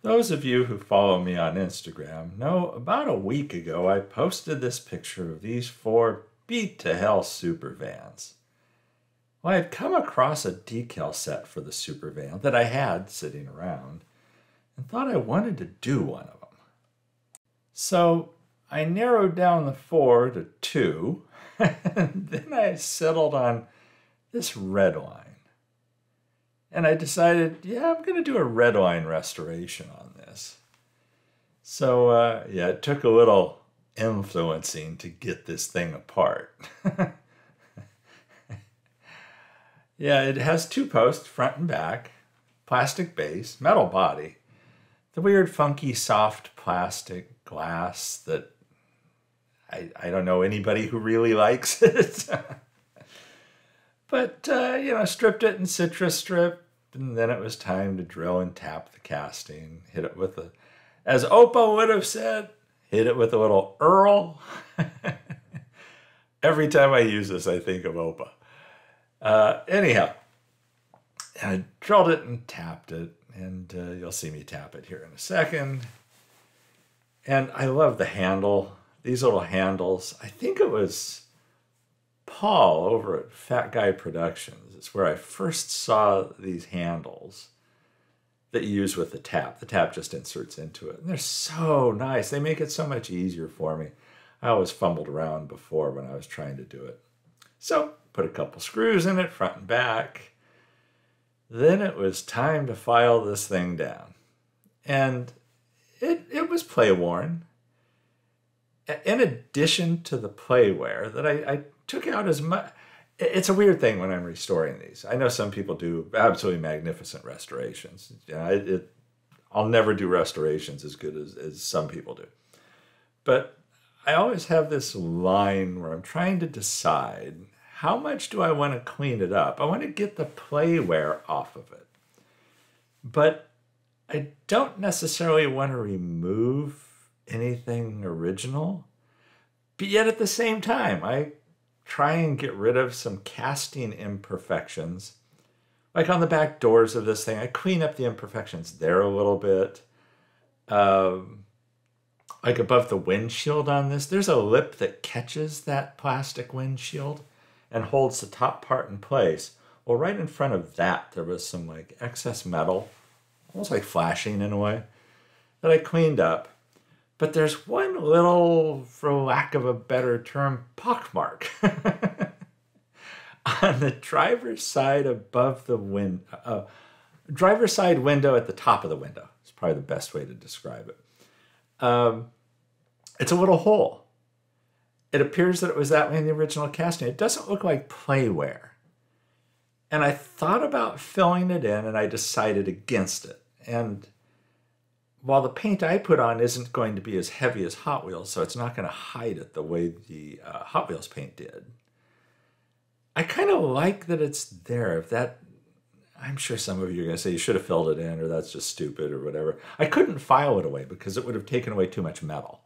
Those of you who follow me on Instagram know about a week ago I posted this picture of these 4 beat to hell super vans. Well, I had come across a decal set for the super van that I had sitting around and thought I wanted to do one of them. So I narrowed down the 4 to 2, and then I settled on this Redline. And I decided, yeah, I'm going to do a Redline restoration on this. So, yeah, it took a little influencing to get this thing apart. Yeah, it has 2 posts, front and back, plastic base, metal body, the weird, funky, soft plastic glass that I don't know anybody who really likes it. But, stripped it in citrus strip, and then it was time to drill and tap the casting. Hit it with as Opa would have said, hit it with a little Earl. Every time I use this, I think of Opa. Anyhow, I drilled it and tapped it, and you'll see me tap it here in a second. And I love the handle, these little handles. I think it was Paul over at Fat Guy Productions. It's where I first saw these handles that you use with the tap. The tap just inserts into it. And they're so nice. They make it so much easier for me. I always fumbled around before when I was trying to do it. So, put a couple screws in it, front and back. Then it was time to file this thing down. And it was play-worn. In addition to the playware that I took out as much. It's a weird thing when I'm restoring these. I know some people do absolutely magnificent restorations. I'll never do restorations as good as some people do. But I always have this line where I'm trying to decide how much do I want to clean it up. I want to get the playware off of it. But I don't necessarily want to remove anything original. But yet at the same time, I try and get rid of some casting imperfections. Like on the back doors of this thing, I clean up the imperfections there a little bit. Like above the windshield on this, there's a lip that catches that plastic windshield and holds the top part in place. Well, right in front of that, there was some like excess metal, almost like flashing in a way, that I cleaned up. But there's one little, for lack of a better term, pockmark on the driver's side above the window. Driver's side window at the top of the window. It's probably the best way to describe it. It's a little hole. It appears that it was that way in the original casting. It doesn't look like playware. And I thought about filling it in, and I decided against it. And while the paint I put on isn't going to be as heavy as Hot Wheels, so it's not going to hide it the way the Hot Wheels paint did, I kind of like that it's there. If that, I'm sure some of you are going to say you should have filled it in, or that's just stupid, or whatever. I couldn't file it away because it would have taken away too much metal.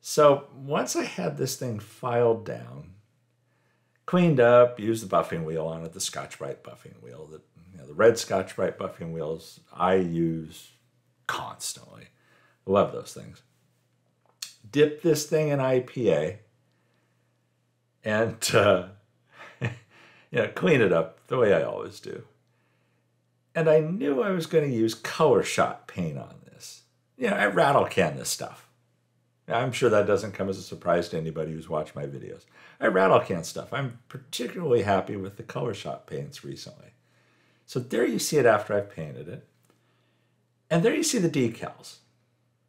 So once I had this thing filed down, cleaned up, used the buffing wheel on it, the Scotch-Brite buffing wheel, the red Scotch-Brite buffing wheels I use constantly. Love those things. Dip this thing in IPA and clean it up the way I always do. And I knew I was going to use color shot paint on this. I Rattlecan this stuff. I'm sure that doesn't come as a surprise to anybody who's watched my videos. I Rattlecan stuff. I'm particularly happy with the color shot paints recently. So there you see it after I've painted it. And there you see the decals.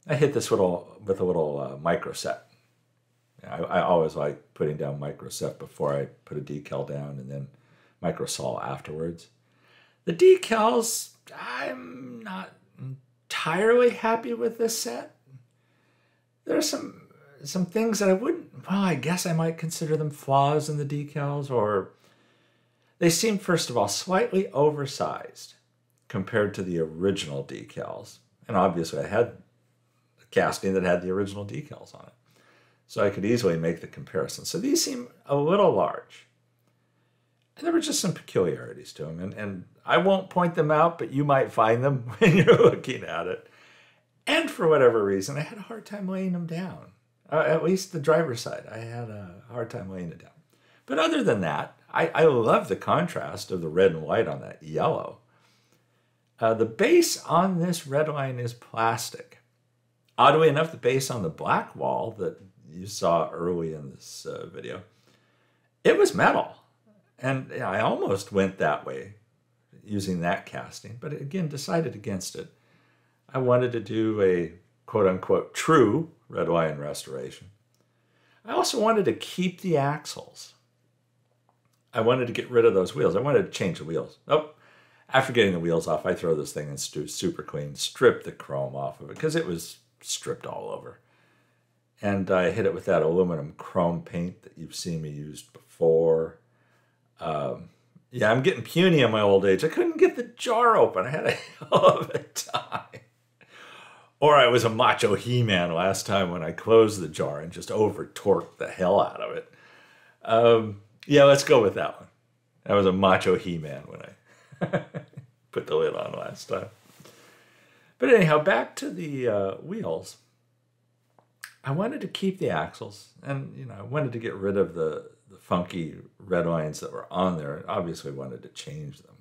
I hit this with a little micro set. I always like putting down micro set before I put a decal down and then micro sol afterwards. The decals, I'm not entirely happy with this set. There's some things that I guess I might consider them flaws in the decals, or they seem, first of all, slightly oversized compared to the original decals. And obviously I had a casting that had the original decals on it, so I could easily make the comparison. So these seem a little large. And there were just some peculiarities to them. And I won't point them out, but you might find them when you're looking at it. And for whatever reason, I had a hard time laying them down. At least the driver's side, I had a hard time laying it down. But other than that, I love the contrast of the red and white on that yellow. The base on this Redline is plastic. Oddly enough, the base on the black wall that you saw early in this video, it was metal. And I almost went that way using that casting, but again, decided against it. I wanted to do a quote-unquote true Redline restoration. I also wanted to keep the axles. I wanted to get rid of those wheels. I wanted to change the wheels. Oh, after getting the wheels off, I throw this thing in super clean, strip the chrome off of it because it was stripped all over. And I hit it with that aluminum chrome paint that you've seen me use before. Yeah, I'm getting puny in my old age. I couldn't get the jar open. I had a hell of a time. Or I was a macho He-Man last time when I closed the jar and just over-torqued the hell out of it. Yeah, let's go with that one. I was a macho He-Man when I put the lid on last time. But anyhow, back to the wheels. I wanted to keep the axles, and I wanted to get rid of the funky red lines that were on there. Obviously wanted to change them.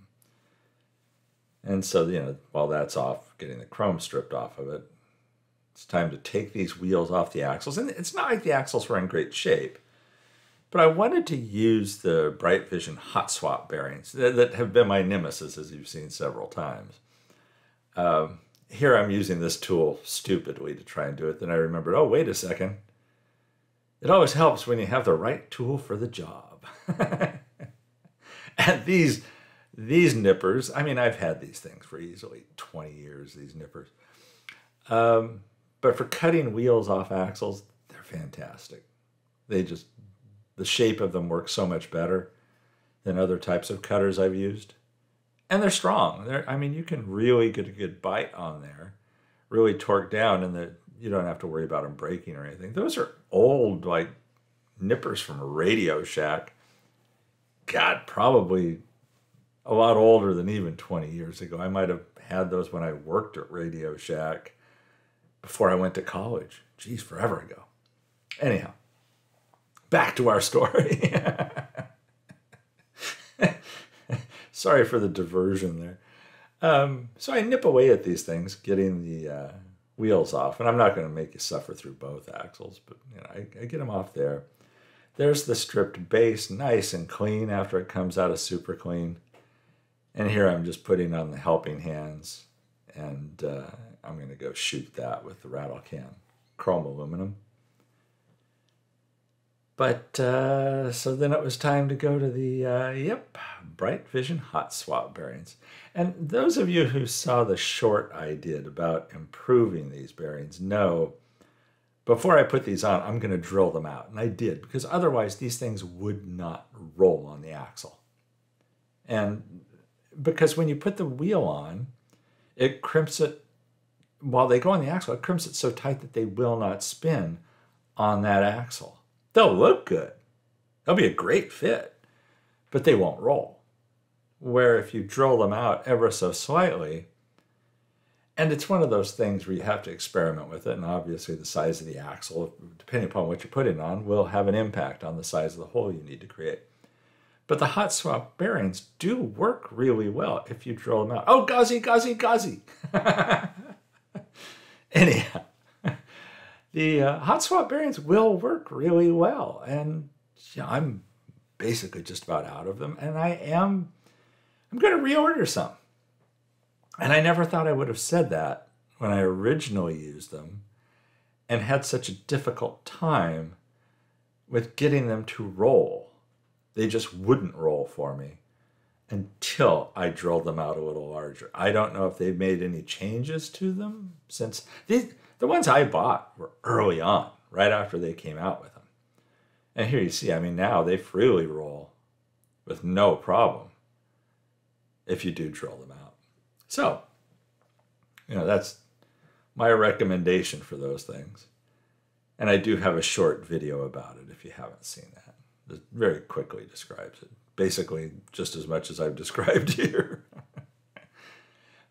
And so, while that's off, getting the chrome stripped off of it, it's time to take these wheels off the axles. And it's not like the axles were in great shape, but I wanted to use the Bright Vision hot swap bearings that have been my nemesis, as you've seen several times. Here I'm using this tool stupidly to try and do it. Then I remembered, oh, wait a second. It always helps when you have the right tool for the job. And these nippers, I mean, I've had these things for easily 20 years, these nippers. But for cutting wheels off axles, they're fantastic. The shape of them works so much better than other types of cutters I've used. And they're strong. You can really get a good bite on there, really torque down, and you don't have to worry about them breaking or anything. Those are old, nippers from a Radio Shack. God, probably a lot older than even 20 years ago. I might have had those when I worked at Radio Shack before I went to college. Geez, forever ago. Anyhow, back to our story. Sorry for the diversion there. So I nip away at these things, getting the wheels off. And I'm not going to make you suffer through both axles, but I get them off there. There's the stripped base, nice and clean after it comes out of super clean. And here I'm just putting on the helping hands, and I'm going to go shoot that with the Rattlecan chrome aluminum. But so then it was time to go to the, Bright Vision hot swap bearings. And those of you who saw the short I did about improving these bearings know, before I put these on, I'm going to drill them out. And I did, because otherwise these things would not roll on the axle. And because when you put the wheel on, it crimps it, while they go on the axle, it crimps it so tight that they will not spin on that axle. They'll look good. They'll be a great fit, but they won't roll. Where if you drill them out ever so slightly, and it's one of those things where you have to experiment with it, and obviously the size of the axle, depending upon what you're putting on, will have an impact on the size of the hole you need to create. But the hot swap bearings do work really well if you drill them out. Oh, guzzy, guzzy, guzzy. Anyhow, the hot swap bearings will work really well. And I'm basically just about out of them. And I'm going to reorder some. And I never thought I would have said that when I originally used them and had such a difficult time with getting them to roll. They just wouldn't roll for me until I drilled them out a little larger. I don't know if they've made any changes to them since the ones I bought were early on, right after they came out with them. And here you see, now they freely roll with no problem if you do drill them out. So, that's my recommendation for those things. And I do have a short video about it if you haven't seen that. It very quickly describes it. Basically, just as much as I've described here.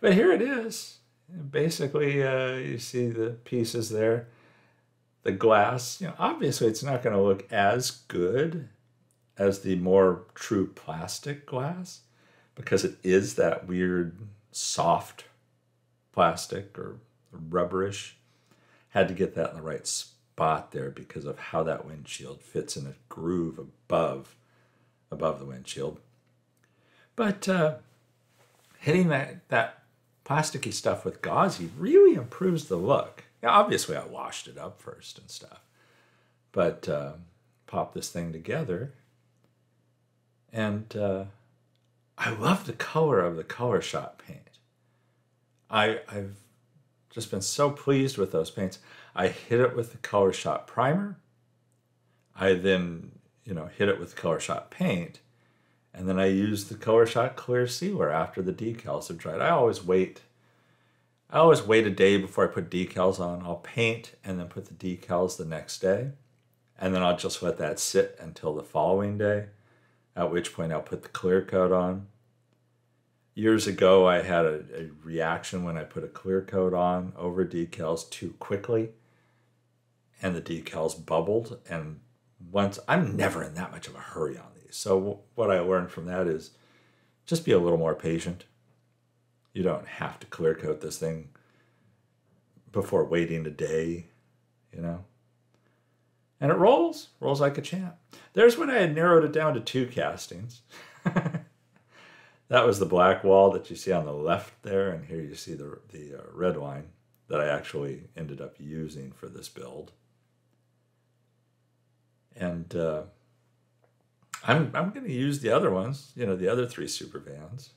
But here it is. Basically, you see the pieces there. The glass, obviously it's not going to look as good as the more true plastic glass because it is that weird soft plastic or rubberish. Had to get that in the right spot there because of how that windshield fits in a groove above the windshield. But hitting that plasticky stuff with gauzy really improves the look. Now, obviously, I washed it up first and stuff, but pop this thing together, and I love the color of the Color Shot paint. I've just been so pleased with those paints. I hit it with the Color Shot primer. I then, hit it with Color Shot paint, and then I use the Color Shot clear sealer after the decals have dried. I always wait a day before I put decals on. I'll paint and then put the decals the next day, and then I'll just let that sit until the following day, at which point I'll put the clear coat on. Years ago, I had a reaction when I put a clear coat on over decals too quickly, and the decals bubbled, and I'm never in that much of a hurry on these. So what I learned from that is just be a little more patient. You don't have to clear coat this thing before waiting a day, And it rolls like a champ. There's when I had narrowed it down to 2 castings. That was the black wall that you see on the left there, and here you see the Redline that I actually ended up using for this build. And I'm going to use the other ones, the other 3 super vans.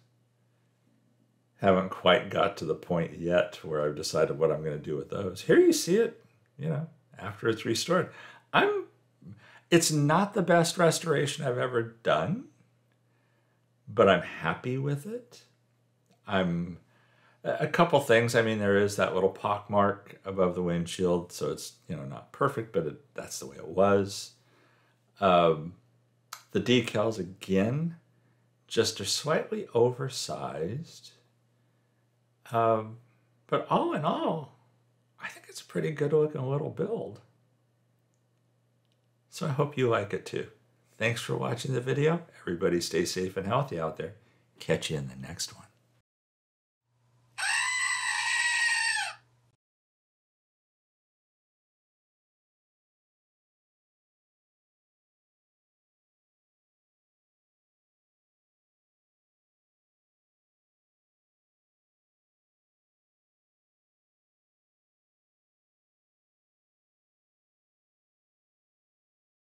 Haven't quite got to the point yet where I've decided what I'm going to do with those. Here you see it, after it's restored. It's not the best restoration I've ever done, but I'm happy with it. A couple things. There is that little pock mark above the windshield, so it's, not perfect, but that's the way it was. The decals, again, just are slightly oversized. But all in all, I think it's a pretty good looking little build. So I hope you like it too. Thanks for watching the video. Everybody stay safe and healthy out there. Catch you in the next one.